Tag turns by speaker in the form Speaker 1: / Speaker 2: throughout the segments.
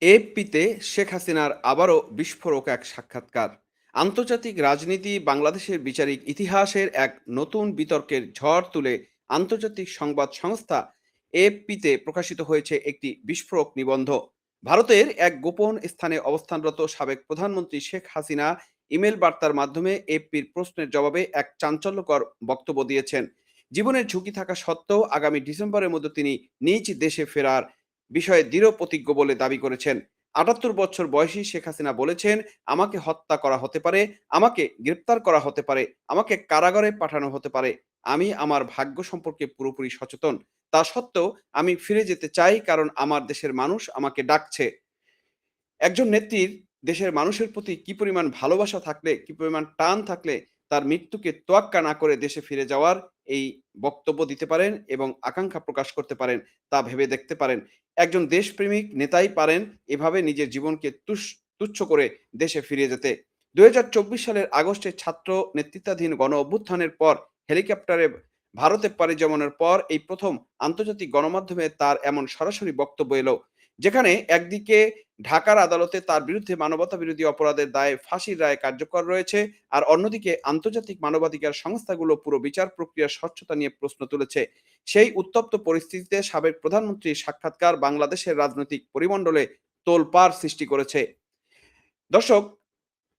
Speaker 1: এএফপিতে শেখ হাসিনার আবারও বিস্ফোরক এক সাক্ষাৎকার। আন্তর্জাতিক রাজনীতি বাংলাদেশের বিচারিক ইতিহাসের এক নতুন বিতর্কের ঝড় তুলে আন্তর্জাতিক সংবাদ সংস্থা এএফপিতে প্রকাশিত হয়েছে একটি বিস্ফোরক নিবন্ধ। ভারতের এক গোপন স্থানে অবস্থানরত সাবেক প্রধানমন্ত্রী শেখ হাসিনা ইমেল বার্তার মাধ্যমে এএফপির প্রশ্নের জবাবে এক চাঞ্চল্যকর বক্তব্য দিয়েছেন। জীবনের ঝুঁকি থাকা সত্ত্বেও আগামী ডিসেম্বরের মধ্যে তিনি নিজ দেশে ফেরার বিষয়ে দৃঢ় প্রতিজ্ঞ বলে দাবি করেছেন। ৭৮ বছর বয়সী শেখ হাসিনা বলেছেন, আমাকে হত্যা করা হতে পারে, আমাকে গ্রেপ্তার করা হতে পারে, আমাকে কারাগারে পাঠানো হতে পারে। আমি আমার ভাগ্য সম্পর্কে পুরোপুরি সচেতন। তা সত্ত্বেও আমি ফিরে যেতে চাই, কারণ আমার দেশের মানুষ আমাকে ডাকছে। একজন নেত্রীর দেশের মানুষের প্রতি কি পরিমাণ ভালোবাসা থাকলে, কি পরিমাণ টান থাকলে তার মৃত্যুকে তোয়াক্কা না করে দেশে ফিরে যাওয়ার এই বক্তব্য দিতে পারেন এবং আকাঙ্ক্ষা প্রকাশ করতে পারেন, তা ভেবে দেখতে পারেন। একজন দেশপ্রেমিক নেতাই পারেন এভাবে নিজের জীবনকে তুচ্ছ করে দেশে ফিরে যেতে। ২০২৪ সালের আগস্টে ছাত্র নেতৃত্বাধীন গণ অভ্যুত্থানের পর হেলিকপ্টারে ভারতে পাড়ি জমানোর পর এই প্রথম আন্তর্জাতিক গণমাধ্যমে তার এমন সরাসরি বক্তব্য এলো, যেখানে একদিকে ঢাকার আদালতে তার বিরুদ্ধে মানবতা বিরোধী অপরাধের দায়ে ফাঁসির রায় কার্যকর রয়েছে, আর অন্যদিকে আন্তর্জাতিক মানবাধিকার সংস্থাগুলো পুরো বিচার প্রক্রিয়ার স্বচ্ছতা নিয়ে প্রশ্ন তুলেছে। সেই উত্তপ্ত পরিস্থিতিতে সাবেক প্রধানমন্ত্রীর সাক্ষাৎকার বাংলাদেশের রাজনৈতিক পরিমণ্ডলে তোলপাড় সৃষ্টি করেছে। দর্শক,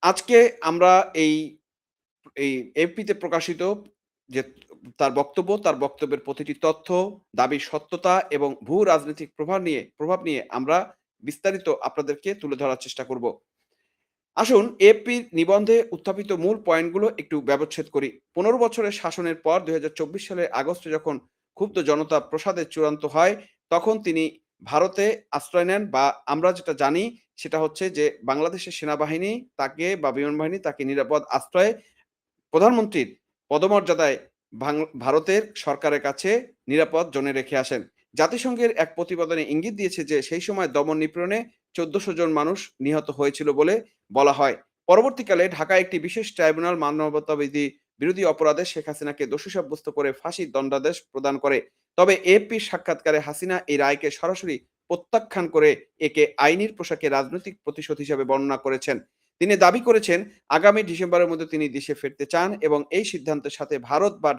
Speaker 1: আজকে আমরা এই এই এফপিতে প্রকাশিত যে তার বক্তব্য, তার বক্তব্যের প্রতিটি তথ্য, দাবির সত্যতা এবং ভূ রাজনৈতিক প্রভাব নিয়ে আমরা বিস্তারিত আপনাদেরকে তুলে ধরার চেষ্টা করব। আসুন এএফপির নিবন্ধে উত্থাপিত মূল পয়েন্টগুলো একটু ব্যবচ্ছেদ করি। ১৫ বছরের শাসনের পর ২০২৪ সালের আগস্টে যখন ক্ষুব্ধ জনতা প্রসাদে চূড়ান্ত হয়, তখন তিনি ভারতে আশ্রয় নেন, বা আমরা যেটা জানি সেটা হচ্ছে যে বাংলাদেশের সেনাবাহিনী তাকে বা বিমান বাহিনী তাকে নিরাপদ আশ্রয়ে প্রধানমন্ত্রীর পদমর্যাদায় ভারতের সরকারের কাছে নিরাপদ জোনে রেখে আসেন। জাতিসংঘের এক প্রতিবেদনে ইঙ্গিত দিয়েছে যে সেই সময় দমন নিপীড়নে ১৪০০ জন মানুষ নিহত হয়েছিল বলে বলা হয়। পরবর্তীকালে ঢাকায় একটি বিশেষ ট্রাইব্যুনাল মানবতাবিধি বিরোধী অপরাধে শেখ হাসিনাকে দোষী সাব্যস্ত করে ফাঁসির দণ্ডাদেশ প্রদান করে। তবে এএফপির সাক্ষাৎকারে হাসিনা এই রায়কে সরাসরি প্রত্যাখ্যান করে একে আইনের পোশাকে রাজনৈতিক প্রতিশোধ হিসেবে বর্ণনা করেছেন। তিনি দাবি করেছেন, আগামী ডিসেম্বরের মধ্যে তিনি দেশে ফিরতে চান এবং এই সিদ্ধান্তের সাথে ভারত বা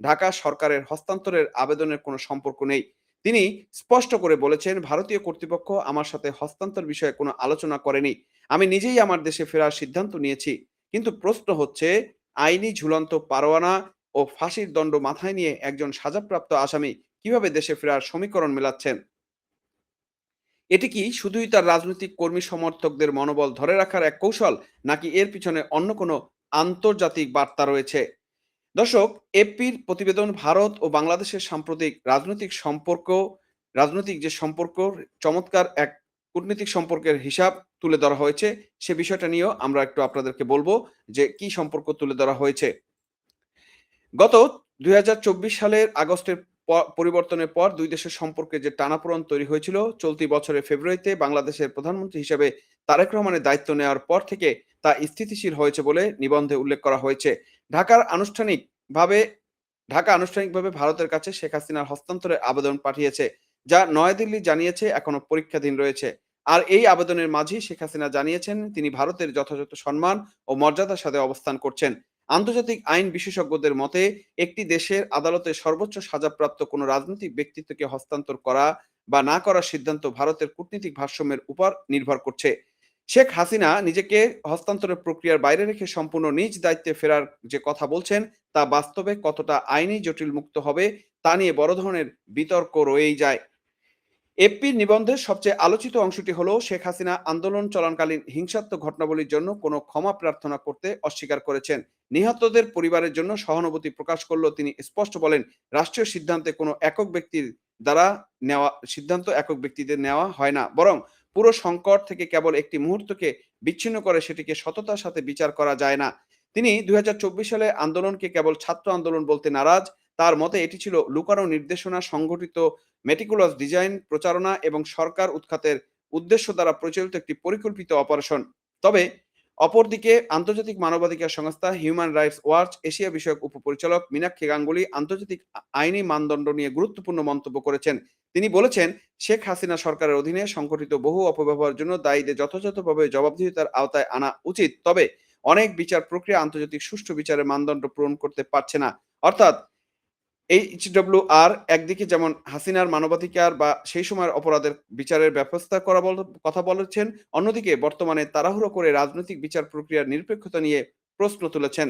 Speaker 1: ঢাকা সরকারের হস্তান্তরের আবেদনের কোনো সম্পর্ক নেই। তিনি স্পষ্ট করে বলেছেন, ভারতীয় কর্তৃপক্ষ আমার সাথে হস্তান্তর বিষয়ে কোনো আলোচনা করেনি। আমি নিজেই আমার দেশে ফেরার সিদ্ধান্ত নিয়েছি। কিন্তু প্রশ্ন হচ্ছে, আইনি ঝুলন্ত পারোয়ানা ও ফাঁসির দণ্ড মাথায় নিয়ে একজন সাজাপ্রাপ্ত আসামি কিভাবে দেশে ফেরার সমীকরণ মেলাচ্ছেন? এটি কি শুধুই তার রাজনৈতিক কর্মী সমর্থকদের মনোবল ধরে রাখার এক কৌশল, নাকি এর পিছনে অন্য কোনো আন্তর্জাতিক বার্তা রয়েছে? দর্শক, এপির প্রতিবেদন ভারত ও বাংলাদেশের সাম্প্রতিক রাজনৈতিক যে সম্পর্ক, চমৎকার এক কূটনীতিক সম্পর্কের হিসাব তুলে ধরা হয়েছে। সে বিষয়টা নিয়েও আমরা একটু আপনাদেরকে বলবো যে কি সম্পর্ক তুলে ধরা হয়েছে। গত ২০২৪ সালের আগস্টের পরিবর্তনের পর দুই দেশের সম্পর্কে যে টানাপোড়েন তৈরি হয়েছিল, চলতি বছরের ফেব্রুয়ারিতে বাংলাদেশের প্রধানমন্ত্রী হিসেবে তারেক রহমানের দায়িত্ব নেওয়ার পর থেকে তা স্থিতিশীল হয়েছে বলে নিবন্ধে উল্লেখ করা হয়েছে। ঢাকার আনুষ্ঠানিকভাবে ঢাকা আনুষ্ঠানিকভাবে ভারতের কাছে শেখ হাসিনার হস্তান্তরের আবেদন পাঠিয়েছে, যা নয়াদিল্লি জানিয়েছে এখনো পরীক্ষাধীন রয়েছে। আর এই আবেদনের মাঝেই শেখ হাসিনা জানিয়েছেন তিনি ভারতের যথাযথ সম্মান ও মর্যাদার সাথে অবস্থান করছেন। আন্তর্জাতিক আইন বিশেষজ্ঞদের মতে, একটি দেশের আদালতে সর্বোচ্চ সাজাপ্রাপ্ত কোনো রাজনৈতিক ব্যক্তিত্বকে হস্তান্তর করা বা না করার সিদ্ধান্ত ভারতের কূটনীতিক ভারসাম্যের উপর নির্ভর করছে। শেখ হাসিনা নিজেকে হস্তান্তরের প্রক্রিয়ার বাইরে রেখে সম্পূর্ণ নিজ দায়িত্বে ফেরার যে কথা বলছেন, তা বাস্তবে কতটা আইনি জটিল মুক্ত হবে তা নিয়ে বড় ধরনের বিতর্ক রয়েই যায়। এফপির নিবন্ধের সবচেয়ে আলোচিত অংশটি হলো, শেখ হাসিনা আন্দোলন চলাকালীন হিংসাত্মক ঘটনাবলীর জন্য কোনো ক্ষমা প্রার্থনা করতে অস্বীকার করেছেন। নিহতদের পরিবারের জন্য সহানুভূতি প্রকাশ করলেও তিনি স্পষ্ট বলেন, রাষ্ট্রীয় সিদ্ধান্তে কোনো একক ব্যক্তির দ্বারা নেওয়া সিদ্ধান্ত একক ব্যক্তিদের নেওয়া হয় না, বরং পুরো সংকট থেকে কেবল একটি মুহূর্তকে বিচ্ছিন্ন করে সেটিকে সততার সাথে বিচার করা যায় না। তিনি ২০২৪ সালে আন্দোলনকে কেবল ছাত্র আন্দোলন বলতে নারাজ। তার মতে এটি ছিল লুকানো নির্দেশনা, সংগঠিত মেটিকুলাস ডিজাইন, প্রচারণা এবং সরকার উৎখাতের উদ্দেশ্য দ্বারা প্রচলিত একটি পরিকল্পিত অপারেশন। তবে অপরদিকে আন্তর্জাতিক মানবাধিকার সংস্থা হিউম্যান রাইটস ওয়াচ এশিয়া বিষয়ক উপপরিচালক মীনাক্ষী গাঙ্গুলি আন্তর্জাতিক আইনি মানদণ্ড নিয়ে গুরুত্বপূর্ণ মন্তব্য করেছেন। তিনি বলেছেন, শেখ হাসিনা সরকারের অধীনে সংঘটিত বহু অপব্যবহারের জন্য দায়ীদের যথাযথভাবে জবাবদিহিতার আওতায় আনা উচিত। তবে অনেক বিচার প্রক্রিয়া আন্তর্জাতিক সুষ্ঠু বিচারের মানদণ্ড পূরণ করতে পারছে না। অর্থাৎ এইচডব্লিউআর একদিকে যেমন হাসিনার মানবাধিকার বা সেই সময়ের অপরাধের বিচারের ব্যবস্থা করা কথা বলেছেন, অন্যদিকে বর্তমানে তাড়াহুড়ো করে রাজনৈতিক বিচার প্রক্রিয়ার নিরপেক্ষতা নিয়ে প্রশ্ন তুলেছেন।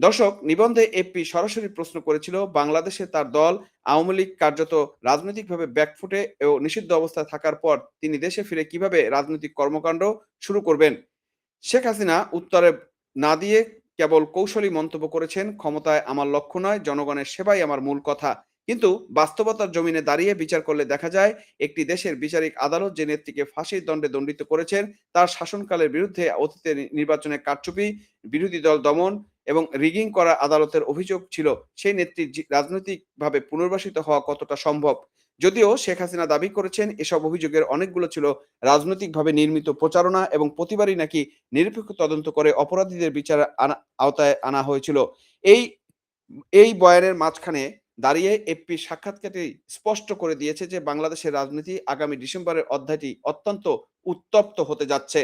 Speaker 1: দর্শক, নিবন্ধে এপি সরাসরি প্রশ্ন করেছিল, বাংলাদেশে তার দল আওয়ামী লীগ কার্যত রাজনৈতিকভাবে ব্যাকফুটে ও নিষিদ্ধ অবস্থায় থাকার পর তিনি দেশে ফিরে কিভাবে রাজনৈতিক কর্মকাণ্ড শুরু করবেন। শেখ হাসিনা উত্তরে না দিয়ে কেবল কৌশলী মন্তব্য করেছেন, ক্ষমতায় আমার লক্ষ্য নয়, জনগণের সেবাই আমার মূল কথা। কিন্তু বাস্তবতার জমিনে দাঁড়িয়ে বিচার করলে দেখা যায়, একটি দেশের বিচারিক আদালত যে নেত্রীকে ফাঁসির দণ্ডে দণ্ডিত করেছেন, তার শাসনকালের বিরুদ্ধে অতীতে নির্বাচনে কারচুপি, বিরোধী দল দমন এবং রিগিং করা আদালতের অভিযোগ ছিল, সেই নেত্রীর রাজনৈতিকভাবে পুনর্বাসিত হওয়া কতটা সম্ভব। যদিও শেখ হাসিনা দাবি করেছেন এসব অভিযোগের অনেকগুলো ছিল রাজনৈতিকভাবে নির্মিত প্রচারণা এবং প্রতিবারই নাকি নিরপেক্ষ তদন্ত করে অপরাধীদের বিচার আওতায় আনা হয়েছিল। এই এই বয়ানের মাঝখানে দাঁড়িয়ে এপি সাক্ষাৎকারটি স্পষ্ট করে দিয়েছে যে বাংলাদেশের রাজনীতি আগামী ডিসেম্বরের অধ্যায়টি অত্যন্ত উত্তপ্ত হতে যাচ্ছে।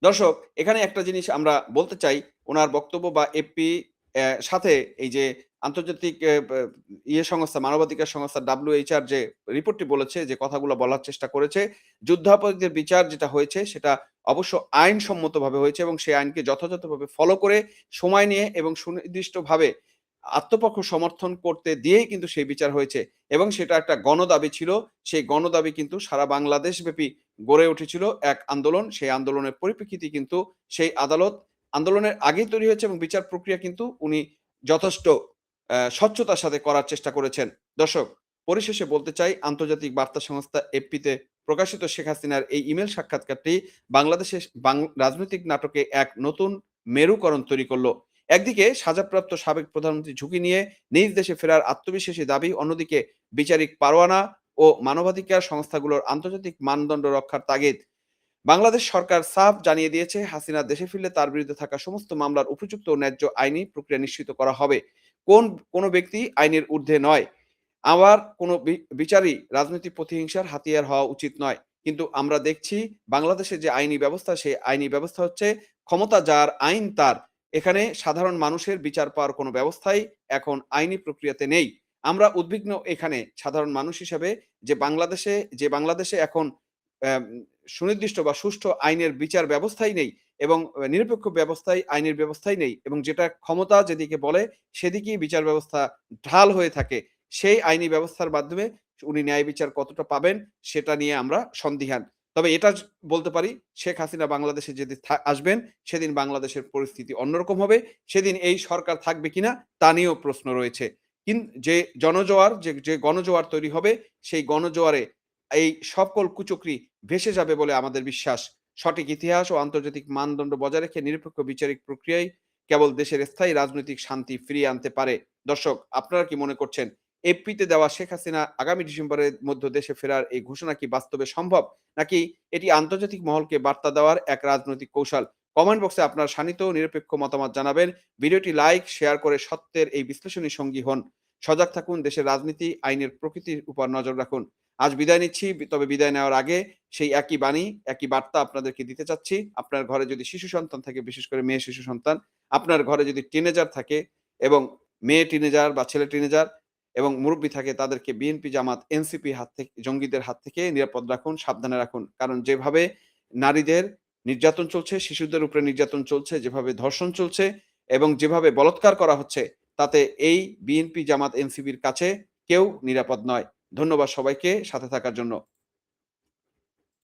Speaker 1: দর্শক, এখানে একটা জিনিস আমরা বলতে চাই, উনার বক্তব্য বা এপি সাথে এই যে আন্তর্জাতিক সংস্থা, মানবাধিকার সংস্থা WHR যে রিপোর্টটি বলেছে, যে কথাগুলো বলার চেষ্টা করেছে, যুদ্ধাপরাধীদের বিচার যেটা হয়েছে সেটা অবশ্য আইনসম্মতভাবে হয়েছে এবং সেই আইনকে যথাযথভাবে ফলো করে সময় নিয়ে এবং সুনির্দিষ্টভাবে আত্মপক্ষ সমর্থন করতে দিয়েই কিন্তু সেই বিচার হয়েছে এবং সেটা একটা গণদাবি ছিল। সেই গণদাবি কিন্তু সারা বাংলাদেশব্যাপী গড়ে উঠেছিল এক আন্দোলন। সেই আন্দোলনের পরিপ্রেক্ষিতে কিন্তু সেই আদালত আন্দোলনের আগেই তৈরি হয়েছে এবং বিচার প্রক্রিয়া কিন্তু উনি যথেষ্ট স্বচ্ছতার সাথে করার চেষ্টা করেছেন। দর্শক, পরিশেষে বলতে চাই, আন্তর্জাতিক বার্তা সংস্থা এফপিতে প্রকাশিত শেখ হাসিনার এই ইমেইল সাক্ষাৎকারটি বাংলাদেশের রাজনৈতিক নাটকে এক নতুন মেরুকরণ তৈরি করলো। একদিকে সাজাপ্রাপ্ত সাবেক প্রধানমন্ত্রী ঝুঁকি নিয়ে নিজ দেশে ফেরার আত্মবিশ্বাসী দাবি, অন্যদিকে বিচারিক পারোয়ানা ও মানবাধিকার সংস্থাগুলোর আন্তর্জাতিক মানদণ্ড রক্ষার তাগিদ। বাংলাদেশ সরকার সাফ জানিয়ে দিয়েছে, হাসিনা দেশে ফিরলে তার বিরুদ্ধে থাকা সমস্ত মামলার উপযুক্ত ও ন্যায্য আইনি প্রক্রিয়া নিশ্চিত করা হবে। কোনো ব্যক্তি আইনের ঊর্ধ্বে নয়। আবার কোনো বিচারই রাজনৈতিক প্রতিহিংসার হাতিয়ার হওয়া উচিত নয়। কিন্তু আমরা দেখছি বাংলাদেশের যে আইনি ব্যবস্থা, সেই আইনি ব্যবস্থা হচ্ছে ক্ষমতা যার, আইন তার। এখানে সাধারণ মানুষের বিচার পাওয়ার কোনো ব্যবস্থাই এখন আইনি প্রক্রিয়াতে নেই। আমরা উদ্বিগ্ন এখানে সাধারণ মানুষ হিসেবে, যে বাংলাদেশে এখন অ্যাম সুনির্দিষ্ট বা সুষ্ঠু আইনের বিচার ব্যবস্থাই নেই এবং নিরপেক্ষ আইনের ব্যবস্থাই নেই এবং যেটা ক্ষমতা যেদিকে বলে সেদিকেই বিচার ব্যবস্থা ঢাল হয়ে থাকে। সেই আইনি ব্যবস্থার মাধ্যমে উনি ন্যায় বিচার কতটা পাবেন সেটা নিয়ে আমরা সন্দিহান। তবে এটা বলতে পারি, শেখ হাসিনা বাংলাদেশে যেদিন আসবেন সেদিন বাংলাদেশের পরিস্থিতি অন্যরকম হবে। সেদিন এই সরকার থাকবে কিনা তা নিয়েও প্রশ্ন রয়েছে। যে যে গণজোয়ার তৈরি হবে, সেই গণজোয়ারে এই সকল কুচক্রি ভেসে যাবে বলে আমাদের বিশ্বাস। সঠিক ইতিহাস ও আন্তর্জাতিক মানদণ্ড বজায় রেখে নিরপেক্ষ বিচারিক প্রক্রিয়াই কেবল দেশের স্থায়ী রাজনৈতিক শান্তি ফিরিয়ে আনতে পারে। দর্শক, আপনারা কি মনে করছেন? এফপিতে দেওয়া শেখ হাসিনা আগামী ডিসেম্বরের মধ্যে দেশে ফেরার এই ঘোষণা কি বাস্তবে সম্ভব? নাকি এটি আন্তর্জাতিক মহলকে বার্তা দেওয়ার এক রাজনৈতিক কৌশল? কমেন্ট বক্সে আপনার শানিত ও নিরপেক্ষ মতামত জানাবেন। ভিডিওটি লাইক, শেয়ার করে সত্যের এই বিশ্লেষণী সঙ্গী হন। সজাগ থাকুন, দেশের রাজনীতি, আইনের প্রকৃতির উপর নজর রাখুন। আজ বিদায় নিচ্ছি। তবে বিদায় নেওয়ার আগে সেই একই বাণী, একই বার্তা আপনাদেরকে দিতে চাচ্ছি। আপনার ঘরে যদি শিশু সন্তান থাকে, বিশেষ করে মেয়ে শিশু সন্তান, আপনার ঘরে যদি টিনেজার থাকে এবং মেয়ে টিনেজার বা ছেলে টিনেজার এবং মুরব্বি থাকে, তাদেরকে বিএনপি, জামাত, এনসিপি হাত থেকে, জঙ্গিদের হাত থেকে নিরাপদ রাখুন, সাবধানে রাখুন। কারণ যেভাবে নারীদের নির্যাতন চলছে, শিশুদের উপরে নির্যাতন চলছে, যেভাবে ধর্ষণ চলছে এবং যেভাবে বলাৎকার করা হচ্ছে, তাতে এই বিএনপি, জামাত, এনসিপির কাছে কেউ নিরাপদ নয়। ধন্যবাদ সবাইকে সাথে থাকার জন্য।